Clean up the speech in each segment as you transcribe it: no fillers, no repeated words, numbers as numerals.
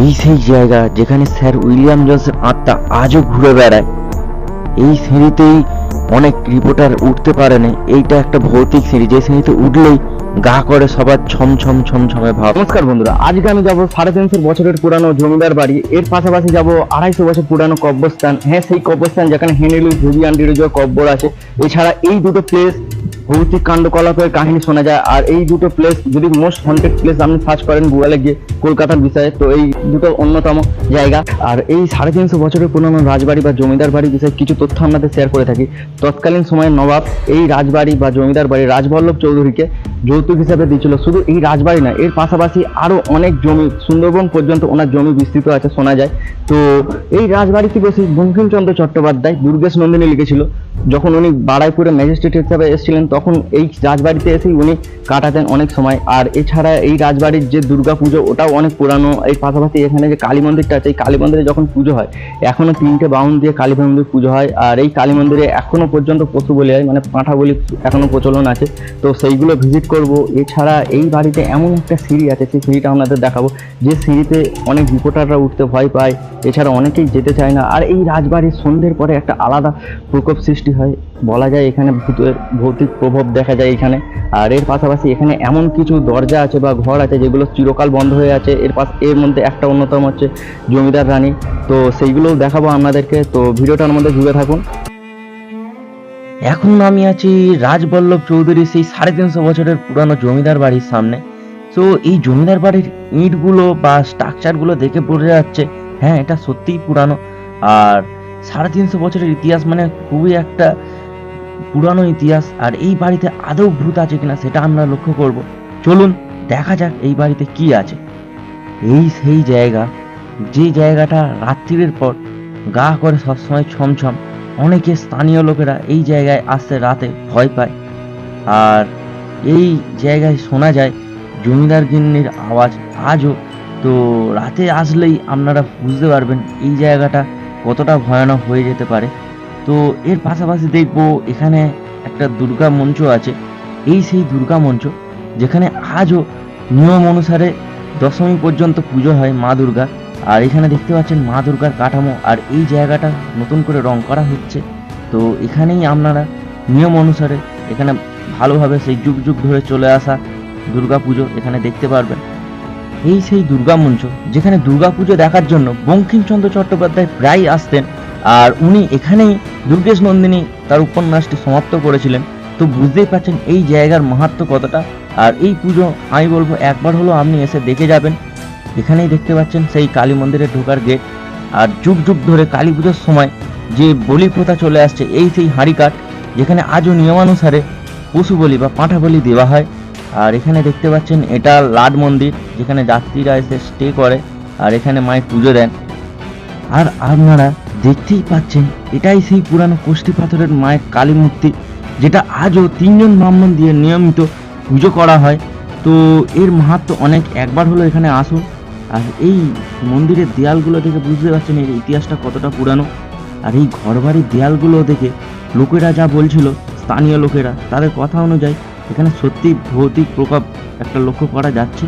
এই সেই জায়গা যেখানে স্যার উইলিয়াম জনসের আত্মা আজও ঘুরে বেড়ায়। এই সিঁড়িতেই অনেক রিপোর্টার উঠতে পারে না। এইটা একটা ভৌতিক সিঁড়ি, যে সিঁড়িতে উঠলেই গা করে সবার ছমছম ছমছমে ভাব। নমস্কার বন্ধুরা, আজকে আমি যাবো 350 বছরের পুরানো জমিদার বাড়ি, এর পাশাপাশি যাবো 250 বছর পুরানো কব্রস্থান। হ্যাঁ, সেই কব্রস্থান যেখানে হেনরি লুইস ভিভিয়ান ডিরোজিওর কব্বর আছে। এছাড়া এই দুটো প্লেস ভৌতিক কাণ্ডকলাপের কাহিনী শোনা যায়। আর এই দুটো প্লেস যদি মোস্ট হন্টেড প্লেস আপনি সার্চ করেন গুগলে গিয়ে কলকাতার বিষয়ে, তো এই দুটো অন্যতম জায়গা। আর এই 350 বছরের পুরনো রাজবাড়ি বা জমিদার বাড়ির বিষয়ে কিছু তথ্য আমাদের শেয়ার করে থাকি। তৎকালীন সময়ে নবাব এই রাজবাড়ি বা জমিদার বাড়ি রাজবল্লভ চৌধুরীকে যৌতুক হিসাবে দিয়েছিল। শুধু এই রাজবাড়ি না, এর পাশাপাশি আরো অনেক জমি, সুন্দরবন পর্যন্ত ওনার জমি বিস্তৃত আছে শোনা যায়। তো এই রাজবাড়িতে বসে বঙ্কিমচন্দ্র চট্টোপাধ্যায় দুর্গেশ নন্দিনী লিখেছিল। যখন উনি বারাইপুরে ম্যাজিস্ট্রেট হিসাবে এসেছিলেন, তখন এই রাজবাড়িতে এসেই উনি কাটাতেন অনেক সময়। আর এছাড়া এই রাজবাড়ির যে দুর্গা পুজো, ওটাও অনেক পুরানো। এই পাশাপাশি এখানে যে কালী মন্দিরটা আছে, এই কালী মন্দিরে যখন পুজো হয়, এখনো 3টে বাউন দিয়ে কালী মন্দির পুজো হয়। আর এই কালী মন্দিরে এখনো পর্যন্ত পশু বলি হয়, মানে পাঁঠা বলি এখনো প্রচলন আছে। তো সেইগুলো ভিজিট করব। এছাড়া এই বাড়িতে এমন একটা সিঁড়ি আছে, সেই সিঁড়িটা আপনাদের দেখাবো, যে সিঁড়িতে অনেক রিপোর্টাররা উঠতে ভয় পায়। এছাড়া অনেকেই যেতে চায় না। আর এই রাজবাড়ির সন্ধ্যের পরে একটা আলাদা প্রকোপ সৃষ্টি হয়, বলা যায় এখানে ভূতের ভৌতিক প্রভাব দেখা যায় এখানে। আর এর পাশাপাশি এখানে এমন কিছু দরজা আছে বা ঘর আছে যেগুলো চিরকাল বন্ধ হয়ে আছে। এর মধ্যে একটা অন্যতম হচ্ছে জমিদার রানী। তো সেইগুলোও দেখাবো আপনাদেরকে, তো ভিডিওটার মধ্যে জুড়ে থাকুন। এখন আমি আছি রাজবল্লভ চৌধুরী সেই 350 বছরের পুরানো জমিদার বাড়ির সামনে। তো এই জমিদার বাড়ির ইঁটগুলো বা স্ট্রাকচারগুলো দেখে বোঝা যাচ্ছে হ্যাঁ, এটা সত্যিই পুরানো। আর 350 বছরের ইতিহাস মানে খুবই একটা পুরানো ইতিহাস। আর এই বাড়িতে আদৌ ভূত আছে কিনা সেটা আমরা লক্ষ্য করব। চলুন দেখা যাক এই বাড়িতে কি আছে। এই সেই জায়গা, যে জায়গাটা রাত্রির পর গা করে সবসময় ছমছম। অনেকে স্থানীয় লোকেরা এই জায়গায় আসতে রাতে ভয় পায়। আর এই জায়গায় শোনা যায় জমিদার গিন্নির আওয়াজ আজও। তো রাতে আসলেই আপনারা বুঝতে পারবেন এই জায়গাটা কতটা ভয়ানক হয়ে যেতে পারে। তো এর পাশাপাশি দেখবো এখানে একটা দুর্গা মঞ্চ আছে। এই সেই দুর্গা মঞ্চ যেখানে আজও নিয়ম অনুসারে দশমী পর্যন্ত পুজো হয় মা দুর্গার। আর এখানে দেখতে পাচ্ছেন মা দুর্গার কাঠামো। আর এই জায়গাটা নতুন করে রং করা হচ্ছে। তো এখানেই আপনারা নিয়ম অনুসারে এখানে ভালোভাবে সেই যুগ যুগ ধরে চলে আসা দুর্গা পুজো এখানে দেখতে পারবেন। এই সেই দুর্গা মঞ্চ যেখানে দুর্গা পুজো দেখার জন্য বঙ্কিমচন্দ্র চট্টোপাধ্যায় প্রায় আসতেন। আর উনি এখানেই দুর্গেশ নন্দিনী তার উপন্যাসটি সমাপ্ত করেছিলেন। তো বুঝতেই পারছেন এই জায়গার মাহাত্ম্য কতটা। আর এই পুজো আমি বলবো একবার হলো আপনি এসে দেখে যাবেন। এখানেই দেখতে পাচ্ছেন সেই কালী মন্দিরে ঢোকার গেট। আর যুগ যুগ ধরে কালী পুজোর সময় যে বলি প্রথা চলে আসছে, এই সেই হাঁড়িকাঠ যেখানে আজও নিয়মানুসারে পশু বলি বা পাঁঠা বলি দেওয়া হয়। আর এখানে দেখতে পাচ্ছেন এটা লাড মন্দির, যেখানে যাত্রীরা এসে স্টে করে আর এখানে মায়ের পুজো দেন। আর আপনারা দেখতেই পাচ্ছেন এটাই সেই পুরানো কোষ্ঠী পাথরের মায়ের কালী মূর্তি, যেটা আজও 3জন ব্রাহ্মণ দিয়ে নিয়মিত পুজো করা হয়। তো এর মাহাত্ম্য অনেক, একবার হলো এখানে আসুন। আর এই মন্দিরের দেয়ালগুলো দেখে বুঝতে পারছেন এর ইতিহাসটা কতটা পুরানো। আর এই ঘরবাড়ির দেয়ালগুলো দেখে লোকেরা যা বলছিল, স্থানীয় লোকেরা, তাদের কথা অনুযায়ী এখানে সত্যি ভৌতিক প্রভাব একটা লক্ষ্য করা যাচ্ছে।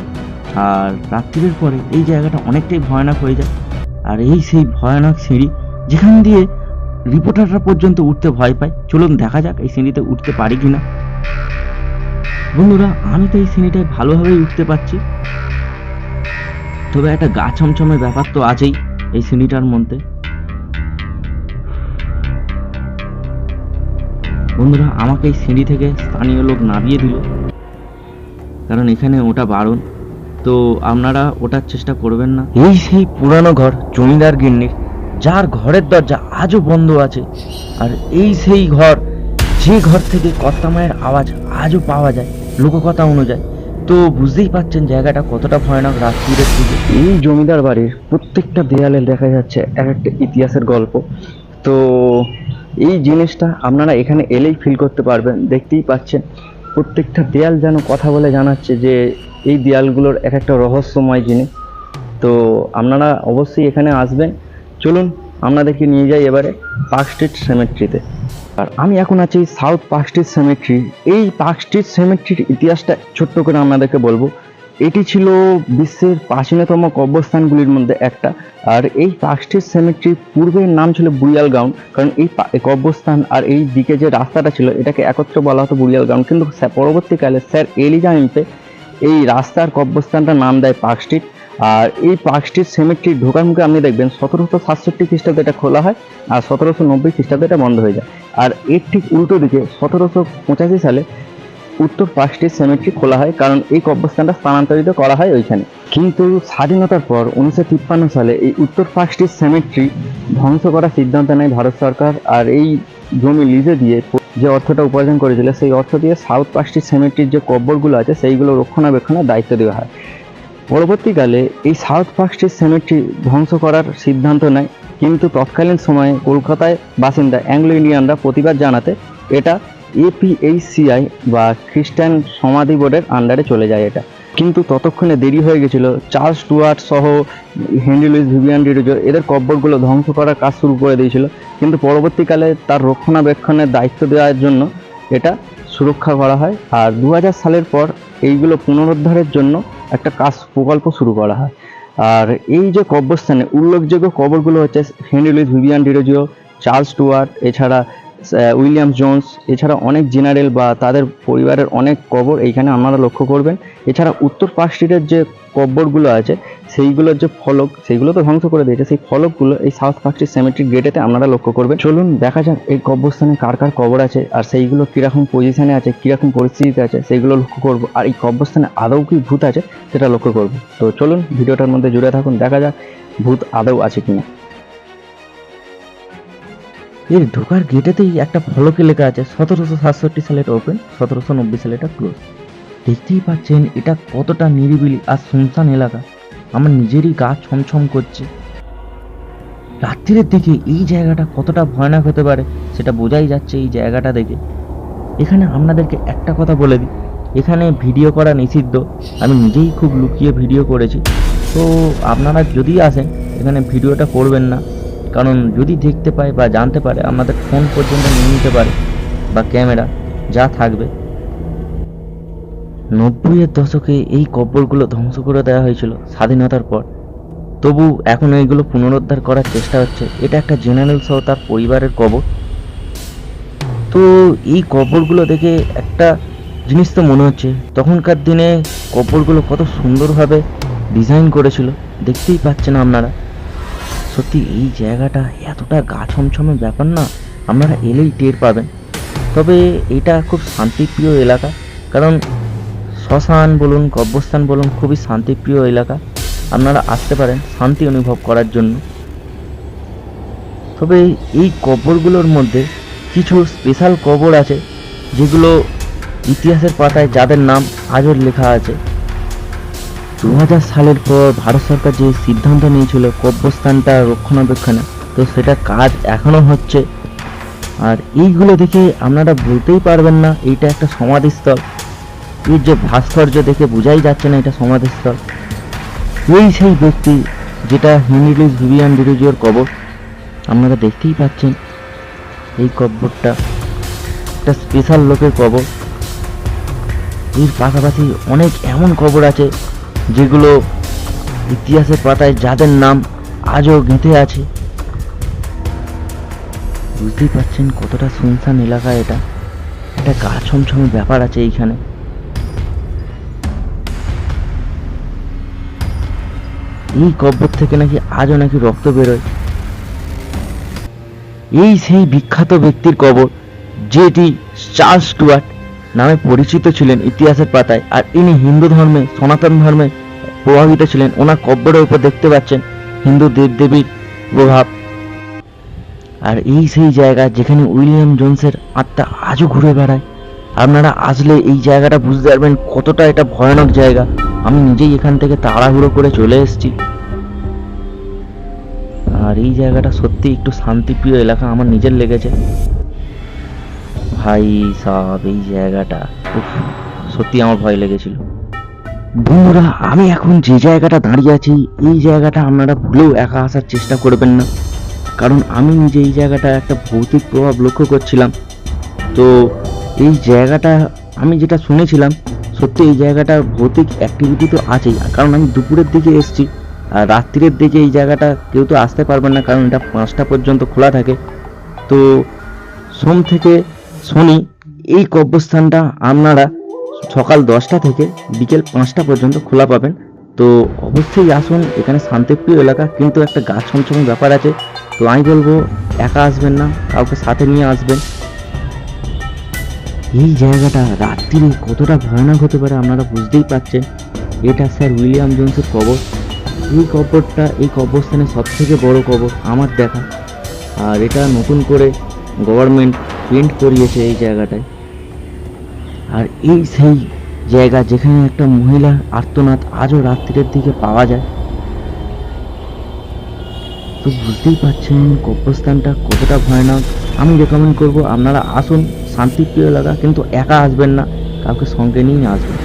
আর রাত্রির পরে এই জায়গাটা অনেকটাই ভয়ানক হয়ে যায়। আর এই সেই ভয়ানক সিঁড়ি যেখান দিয়ে রিপোর্টাররা পর্যন্ত উঠতে ভয় পায়। চলুন দেখা যাক এই সিঁড়িতে উঠতে পারি কিনা। বন্ধুরা, আমি তো এই সিঁড়িটায় ভালোভাবেই উঠতে পারছি, তবে একটা গা ছমছমের ব্যাপার তো আছেই এই সিঁড়িটার মধ্যে। বন্ধুরা, আমাকে এই সিঁড়ি থেকে স্থানীয় লোক নামিয়ে দিল, কারণ এখানে ওটা বারণ। তো আপনারা ওঠার চেষ্টা করবেন না। এই সেই পুরানো ঘর জমিদার গিন্নির, যার ঘরের দরজা আজও বন্ধ আছে। আর এই সেই ঘর, যে ঘর থেকে কর্তা মায়ের আওয়াজ আজও পাওয়া যায় লোককথা অনুযায়ী। তো বুঝতেই পাচ্ছেন জায়গাটা কতটা ভয়ানক রাত্রিরে পুজো। এই জমিদার বাড়ির প্রত্যেকটা দেয়ালে দেখা যাচ্ছে এক একটা ইতিহাসের গল্প। তো এই জিনিসটা আপনারা এখানে এলেই ফিল করতে পারবেন। দেখতেই পাচ্ছেন প্রত্যেকটা দেয়াল যেন কথা বলে জানাচ্ছে যে এই দেয়ালগুলোর এক একটা রহস্যময় জিনিস। তো আপনারা অবশ্যই এখানে আসবেন। চলুন আপনাদেরকে নিয়ে যাই এবারে পার্ক স্ট্রিট সেমেট্রিতে। আর আমি এখন আছি সাউথ পার্ক স্ট্রিট সেমেট্রি। এই পার্ক স্ট্রিট সেমেট্রির ইতিহাসটা ছোট্ট করে আপনাদেরকে বলবো। এটি ছিল বিশ্বের প্রাচীনতম কবরস্থানগুলির মধ্যে একটা। আর এই পার্ক স্ট্রিট সেমেট্রির পূর্বের নাম ছিল বুরিয়াল গ্রাউন্ড, কারণ এই কবরস্থান আর এই দিকে যে রাস্তাটা ছিল এটাকে একত্রে বলা হতো বুরিয়াল গ্রাউন্ড। কিন্তু পরবর্তীকালে স্যার এলিজা ইম্পে এই রাস্তার কবরস্থানটার নাম দেয় পার্ক স্ট্রিট। আর এই পার্ক স্ট্রিট সেমেট্রি ঢোকার মুখে আপনি দেখবেন 1767 খ্রিস্টাব্দে এটা খোলা হয় আর 1790 খ্রিস্টাব্দে এটা বন্ধ হয়ে যায়। আর এর ঠিক উল্টো দিকে 1785 সালে উত্তর পার্ক স্ট্রিট সেমেট্রি খোলা হয়, কারণ এই কবরস্থানটা স্থানান্তরিত করা হয় ওইখানে। কিন্তু স্বাধীনতার পর 1953 সালে এই উত্তর পার্ক স্ট্রিট সেমেট্রি ধ্বংস করার সিদ্ধান্ত নেয় ভারত সরকার। আর এই জমি লিজে দিয়ে যে অর্থটা উপার্জন করেছিল সেই অর্থ দিয়ে সাউথ পার্ক স্ট্রিট সেমেট্রির যে কবরগুলো আছে সেইগুলো রক্ষণাবেক্ষণের দায়িত্ব দেওয়া হয়। পরবর্তীকালে এই সাউথ পার্ক স্ট্রিট সেমেট্রি ধ্বংস করার সিদ্ধান্ত নেয়, কিন্তু তৎকালীন সময়ে কলকাতায় বাসিন্দা অ্যাংলো ইন্ডিয়ানরা প্রতিবাদ জানাতে এটা APHCI বা খ্রিস্টান সমাধি বোর্ডের আন্ডারে চলে যায় এটা। কিন্তু ততক্ষণে দেরি হয়ে গেছিল। চার্লস স্টুয়ার্ট সহ হেনরি লুইস ভিভিয়ান ডিরোজো এদের কবরগুলো ধ্বংস করার কাজ শুরু করে দিয়েছিল, কিন্তু পরবর্তীকালে তার রক্ষণাবেক্ষণের দায়িত্ব দেওয়ার জন্য এটা সুরক্ষা করা হয়। আর 2000 সালের পর এইগুলো পুনরুদ্ধারের জন্য একটা প্রকল্প শুরু করা হয়। আর এই যে কবরস্থানে উল্লেখযোগ্য কবরগুলো হচ্ছে Henry Louis Vivian Derozio, Charles Stuart, এছাড়া উইলিয়াম জোন্স, এছাড়া অনেক জেনারেল বা তাদের পরিবারের অনেক কবর এইখানে আপনারা লক্ষ্য করবেন। এছাড়া উত্তর পার্ক স্ট্রিটের যে কবরগুলো আছে সেইগুলোর যে ফলক সেগুলো তো ধ্বংস করে দিয়েছে, সেই ফলকগুলো এই সাউথ পার্ক স্ট্রিট সেমেট্রি গেটেতে আপনারা লক্ষ্য করবেন। চলুন দেখা যাক এই কবরস্থানে কার কার কবর আছে আর সেইগুলো কীরকম পজিশনে আছে, কীরকম পরিস্থিতিতে আছে সেইগুলো লক্ষ্য করবো। আর এই কবরস্থানে আদৌ কি ভূত আছে সেটা লক্ষ্য করবো। তো চলুন ভিডিওটার মধ্যে জুড়ে থাকুন, দেখা যাক ভূত আদৌ আছে কিনা। এর ঢোকার গেটেতেই একটা ফলকে লেখা আছে 1767 সালে এটা ওপেন, 1790 সালে এটা ক্লোজ। দেখতেই পাচ্ছেন এটা কতটা নিরিবিলি আর শুনশান এলাকা। আমার নিজেরই গা ছমছম করছে। রাত্রির দিকে এই জায়গাটা কতটা ভয়ানক হতে পারে সেটা বোঝাই যাচ্ছে এই জায়গাটা দেখে। এখানে আপনাদেরকে একটা কথা বলে দিই, এখানে ভিডিও করা নিষিদ্ধ। আমি নিজেই খুব লুকিয়ে ভিডিও করেছি, তো আপনারা যদি আসেন এখানে ভিডিওটা করবেন না, কারণ যদি দেখতে পায় বা জানতে পারে আমাদের ফোন পর্যন্ত নিয়ে নিতে পারে বা ক্যামেরা যা থাকবে। 90-এর দশকে এই কবরগুলো ধ্বংস করে দেওয়া হয়েছিল স্বাধীনতার পর, তবু এখন এইগুলো পুনরুদ্ধার করার চেষ্টা হচ্ছে। এটা একটা জেনারেল সহ তার পরিবারের কবর। তো এই কবরগুলো দেখে একটা জিনিস তো মনে হচ্ছে তখনকার দিনে কবরগুলো কত সুন্দরভাবে ডিজাইন করেছিল, দেখতেই পাচ্ছেন আপনারা। সত্যি এই জায়গাটা এতটা গা ছমছমে ব্যাপার না, আপনারা এলেই টের পাবেন। তবে এটা খুব শান্তিপ্রিয় এলাকা, কারণ শ্মশান বলুন কবরস্থান বলুন খুবই শান্তিপ্রিয় এলাকা। আপনারা আসতে পারেন শান্তি অনুভব করার জন্য। তবে এই কবরগুলোর মধ্যে কিছু স্পেশাল কবর আছে যেগুলো ইতিহাসের পাতায় যাদের নাম আজও লেখা আছে। 2000 সালের পর ভারত সরকার যে সিদ্ধান্ত নিয়েছিল কবরস্থানটা রক্ষণাবেক্ষণে, তো সেটা কাজ এখনো হচ্ছে। আর এইগুলো দেখে আপনারা বলতেই পারবেন না এইটা একটা সমাধিস্থল। এর যে ভাস্কর্য দেখে বোঝাই যাচ্ছে না এটা সমাধিস্থল। এই সেই ব্যক্তি যেটা হেনরি লুইস ভিভিয়ান ডিরোজোর কবর, আপনারা দেখতেই পাচ্ছেন। এই কবরটা একটা স্পেশাল লোকের কবর। এর পাশাপাশি অনেক এমন কবর আছে যেগুলো ইতিহাসের পাতায় যাদের নাম আজও গেঁথে আছে। বুঝতেই পারছেন কতটা শুনশান এলাকা এটা, একটা গা ছমছমে ব্যাপার আছে এইখানে। এই কবর থেকে নাকি আজও নাকি রক্ত বেরোয়। এই সেই বিখ্যাত ব্যক্তির কবর যেটি চার্লস স্টুয়ার্ট নামে পরিচিত ছিলেন ইতিহাসের পাতায়। আর ইনি হিন্দু ধর্মে সনাতন ধর্মে প্রভাবিত ছিলেন। ওনার কবরের উপর দেখতে পাচ্ছেন হিন্দু দেবদেবীর প্রভাব। আর এই সেই জায়গা যেখানে উইলিয়াম জোন্সের আত্মা আজও ঘুরে বেড়ায়। আপনারা আসলে এই জায়গাটা বুঝতে পারবেন কতটা এটা ভয়ানক জায়গা। আমি নিজেই এখান থেকে তাড়াহুড়ো করে চলে এসেছি। আর এই জায়গাটা সত্যি একটু শান্তিপ্রিয় এলাকা আমার নিজের লেগেছে। ভাই সাহেব এই জায়গাটা সত্যি আমার ভয় লেগেছিল। বন্ধুরা আমি এখন যে জায়গাটা দাঁড়িয়ে আছি এই জায়গাটা আপনারা ভুলেও একা আসার চেষ্টা করবেন না, কারণ আমি নিজে এই জায়গাটা একটা ভৌতিক প্রভাব লক্ষ্য করছিলাম। তো এই জায়গাটা আমি যেটা শুনেছিলাম সত্যি এই জায়গাটা ভৌতিক অ্যাক্টিভিটি তো আছেই, কারণ আমি দুপুরের দিকে এসেছি আর রাত্রির দিকে এই জায়গাটা কেউ তো আসতে পারবেন না, কারণ এটা 5টা পর্যন্ত খোলা থাকে। তো সোম থেকে শনি এই কব্রস্থানটা আপনারা সকাল 10টা থেকে বিকেল 5টা পর্যন্ত খোলা পাবেন। তো অবশ্যই আসুন, এখানে শান্তিপ্রিয় এলাকা, কিন্তু একটা গা ছমছম ব্যাপার আছে। তো আমি বলবো একা আসবেন না, কাউকে সাথে নিয়ে আসবেন। এই জায়গাটা রাত্রিরে কতটা ভয়ানক হতে পারে আপনারা বুঝতেই পারছেন। এটা স্যার উইলিয়াম জোন্সের কবর। এই কবরটা এই কবরস্থানের সব থেকে বড় কবর আমার দেখা, আর এটা নতুন করে গভর্নমেন্ট পেন্ট করিয়েছে এই জায়গাটায়। আর এই সেই জায়গা যেখানে একটা মহিলার আর্তনাদ আজও রাত্রির দিকে পাওয়া যায়। তো বুঝতেই পারছেন কবরস্থানটা কতটা ভয়ানক। আমি রেকমেন্ড করব আপনারা আসুন, শান্তিপ্রিয় এলাকা, কিন্তু একা আসবেন না, কাউকে সঙ্গে নিয়ে আসবেন।